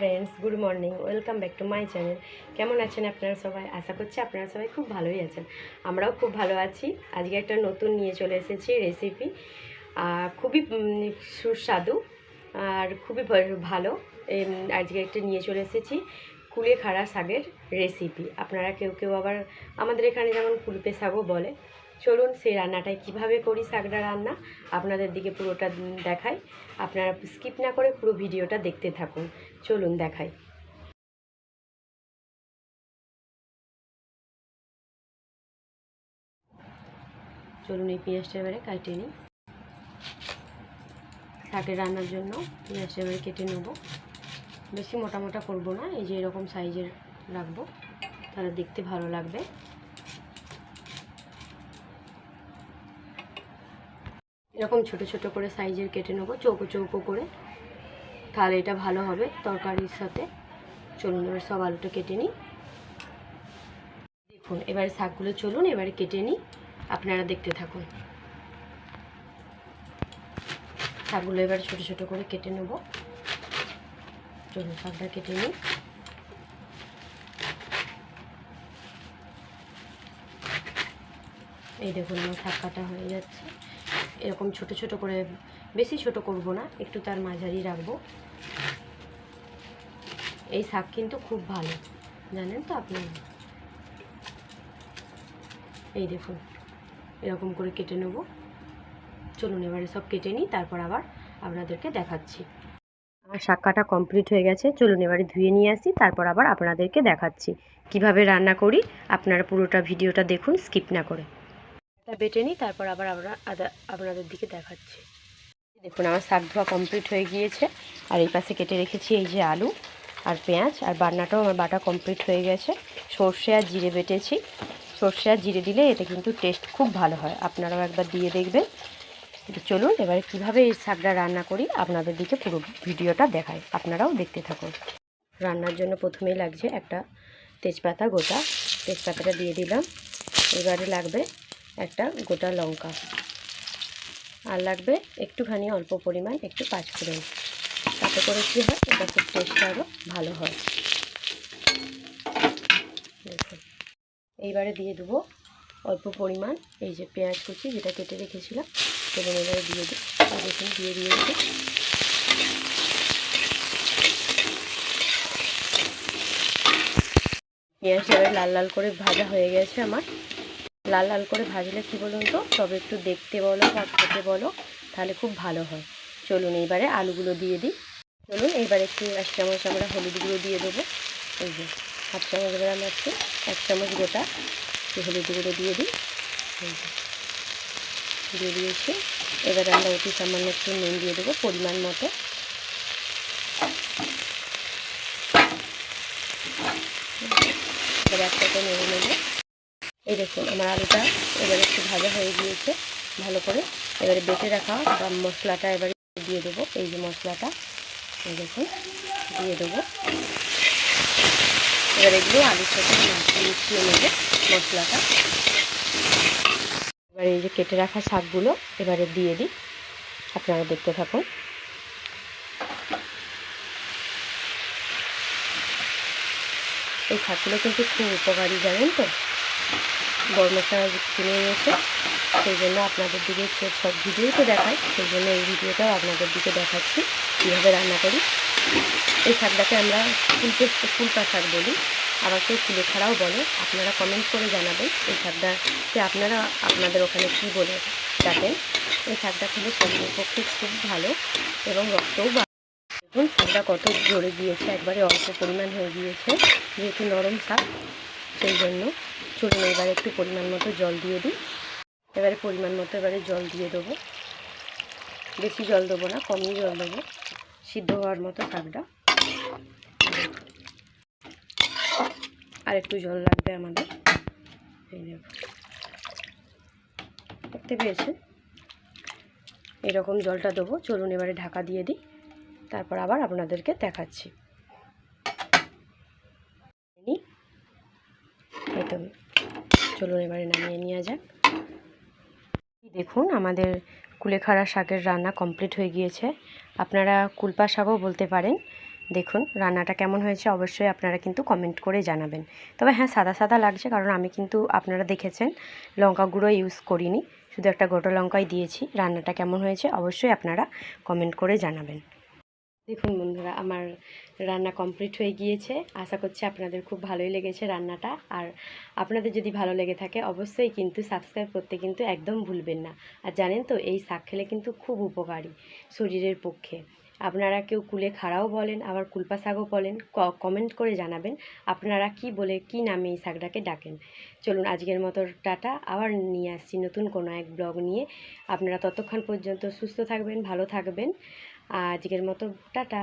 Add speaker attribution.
Speaker 1: Friends, good morning. Welcome back to my channel. কেমন আছেন আপনারা সবাই? আশা করছি আপনারা সবাই খুব ভালোই আছেন। আমরাও খুব ভালো আছি। আজকে একটা নতুন নিয়ে চলে এসেছি রেসিপি, খুবই সুস্বাদু আর খুবই ভালো। আজকে একটা নিয়ে চলে এসেছি কুলেখাড়া শাকের রেসিপি। আপনারা কেউ কেউ আবার আমাদের এখানে যেমন কুলপে শাকও বলে। চলুন সেই রান্নাটাই কিভাবে করি, শাকটা রান্না আপনাদের দিকে পুরোটা দেখাই। আপনারা স্কিপ না করে পুরো ভিডিওটা দেখতে থাকুন। চলুন দেখাই। চলুন এই পেঁয়াজটা এবারে কেটে নিই। শাকের রান্নার জন্য পেঁয়াজটা এবারে কেটে নেব। বেশি মোটা মোটা করবো না, এই যে এরকম সাইজের রাখবো, তাহলে দেখতে ভালো লাগবে। এরকম ছোট ছোট করে সাইজের কেটে নেবো, চৌকো চৌকো করে, তাহলে এটা ভালো হবে তরকারির সাথে। চলুন এবার সব আলুটা কেটে নিই। দেখুন এবারে শাকগুলো চলুন এবারে কেটে নিই, আপনারা দেখতে থাকুন। শাকগুলো এবার ছোট ছোট করে কেটে নেব। চলুন শাকটা কেটে নিই। এই দেখুন আমার শাক কাটা হয়ে যাচ্ছে। এরকম ছোট ছোট করে, বেশি ছোট করব না, একটু তার মাঝারি রাখবো। এই শাক কিন্তু খুব ভালো, জানেন তো আপনারা। এই দেখুন এরকম করে কেটে নেব। চলুন এবারে সব কেটে নিই, তারপর আবার আপনাদেরকে দেখাচ্ছি। আমার শাক কাটা কমপ্লিট হয়ে গেছে। চলুন এবারে ধুয়ে নিয়ে আসি, তারপর আবার আপনাদেরকে দেখাচ্ছি কিভাবে রান্না করি। আপনারা পুরোটা ভিডিওটা দেখুন স্কিপ না করে। বেটে নিই, তারপর আবার আপনাদের দিকে দেখাচ্ছি। দেখুন আমার শাক ধোয়া কমপ্লিট হয়ে গিয়েছে। আর এই পাশে কেটে রেখেছি এই যে আলু আর পেঁয়াজ, আর বাটনাটাও আমার বাটা কমপ্লিট হয়ে গেছে। সর্ষে আর জিরে বেটেছি। সর্ষে আর জিরে দিলে এতে কিন্তু টেস্ট খুব ভালো হয়, আপনারাও একবার দিয়ে দেখবেন। চলুন এবারে কিভাবে এই শাকটা রান্না করি আপনাদের দিকে পুরো ভিডিওটা দেখাই, আপনারাও দেখতে থাকুন। রান্নার জন্য প্রথমেই লাগছে একটা তেজপাতা গোটা, তেজপাতাটা দিয়ে দিলাম। এবারে লাগবে একটা গোটা লঙ্কা, আর লাগবে একটুখানি অল্প পরিমাণ একটু পাঁচফোড়ন। তাতে করে কী হয়, এটা খুব টেস্টটা আরও ভালো হয়। দেখুন এইবারে দিয়ে দেবো অল্প পরিমাণ এই যে পেঁয়াজ কুচি, যেটা কেটে রেখেছিলাম। সেটা এবারে দিয়ে দিই। দেখুন দিয়ে দিয়েছি। পেঁয়াজ এবারে লাল লাল করে ভাজা হয়ে গেছে আমার। লাল লাল করে ভাজলে কী বলুন তো, তবে একটু দেখতে বলো বা খেতে বলো, তাহলে খুব ভালো হয়। চলুন এইবারে আলুগুলো দিয়ে দিই। চলুন এইবারে একটু 1 চামচ আমরা হলুদ গুঁড়ো দিয়ে দেবো। এই যে 1/2 চামচ এবারে আমরা একটু 1 চামচ গোটা হলুদ গুঁড়ো দিয়ে দিই। দিয়ে দিয়েছি। এবারে আমরা অতি সামান্য একটু নুন দিয়ে দেবো পরিমাণ মতো। এবারে একটাকে নেড়ে নেবো। এই দেখুন আমার আলুটা এবারে একটু ভাজা হয়ে গিয়েছে ভালো করে। এবারে বেটে রাখা বা মশলাটা এবারে দিয়ে দেবো। এই যে মশলাটা দেখুন দিয়ে দেবো। এবার এগুলো আলুর সাথে মিশিয়ে নেবো মশলাটা। এবার এই যে কেটে রাখা শাকগুলো এবারে দিয়ে দিই, আপনারা দেখতে থাকুন। এই শাকগুলো কিন্তু খুব উপকারী, জানেন তো। গরম মশলা কিনে এনেছে, সেই জন্য আপনাদের দিকে সব ভিডিওই তো দেখাই, সেই জন্য এই ভিডিওটাও আপনাদের দিকে দেখাচ্ছি কীভাবে রান্না করি। এই শাকটাকে আমরা কুলপা শাক বলি, আবার কেউ কুলেখাড়াও বলে। আপনারা কমেন্ট করে জানাবেন এই শাকটাকে আপনারা আপনাদের ওখানে কী বলে ডাকেন। এই শাকটা খেলে শরীরের পক্ষে খুব ভালো এবং রক্তও দেখুন শাকটা কত ঝরে গিয়েছে, একবারে অল্প পরিমাণ হয়ে গিয়েছে, যেহেতু নরম শাক সেই জন্য। চলুন এবারে একটু পরিমাণ মতো জল দিয়ে দিই। এবারে পরিমাণ মতো এবারে জল দিয়ে দেবো। বেশি জল দেবো না, কমই জল দেবো, সিদ্ধ হওয়ার মতো শাকটা। আর একটু জল লাগবে আমাদের। এই দেখতে পেয়েছেন, এরকম জলটা দেবো। চলুন এবারে ঢাকা দিয়ে দিই, তারপর আবার আপনাদেরকে দেখাচ্ছি। এই তো চলুন এবারে নামিয়ে নেওয়া যাক। দেখুন আমাদের কুলেখাড়া শাকের রান্না কমপ্লিট হয়ে গিয়েছে। আপনারা কুলপা শাকও বলতে পারেন, দেখুন রান্নাটা কেমন হয়েছে অবশ্যই আপনারা কিন্তু কমেন্ট করে জানাবেন। তবে হ্যাঁ, সাদা সাদা লাগছে, কারণ আমি কিন্তু আপনারা দেখেছেন লঙ্কা গুঁড়ো ইউজ করিনি, শুধু একটা গোটা লঙ্কাই দিয়েছি। রান্নাটা কেমন হয়েছে অবশ্যই আপনারা কমেন্ট করে জানাবেন। দেখুন বন্ধুরা, আমার রান্না কমপ্লিট হয়ে গিয়েছে। আশা করছি আপনাদের খুব ভালোই লেগেছে রান্নাটা। আর আপনাদের যদি ভালো লেগে থাকে অবশ্যই কিন্তু সাবস্ক্রাইব করতে কিন্তু একদম ভুলবেন না। আর জানেন তো, এই শাক খেলে কিন্তু খুব উপকারী শরীরের পক্ষে। আপনারা কেউ কুলে খাড়াও বলেন, আবার কুলপা শাকও বলেন। কমেন্ট করে জানাবেন আপনারা কি বলে, কি নামে এই শাকটাকে ডাকেন। চলুন আজকের মতো টাটা, আবার নিয়ে আসছি নতুন কোনো এক ব্লগ নিয়ে। আপনারা ততক্ষণ পর্যন্ত সুস্থ থাকবেন, ভালো থাকবেন। আজকের মতো টাটা।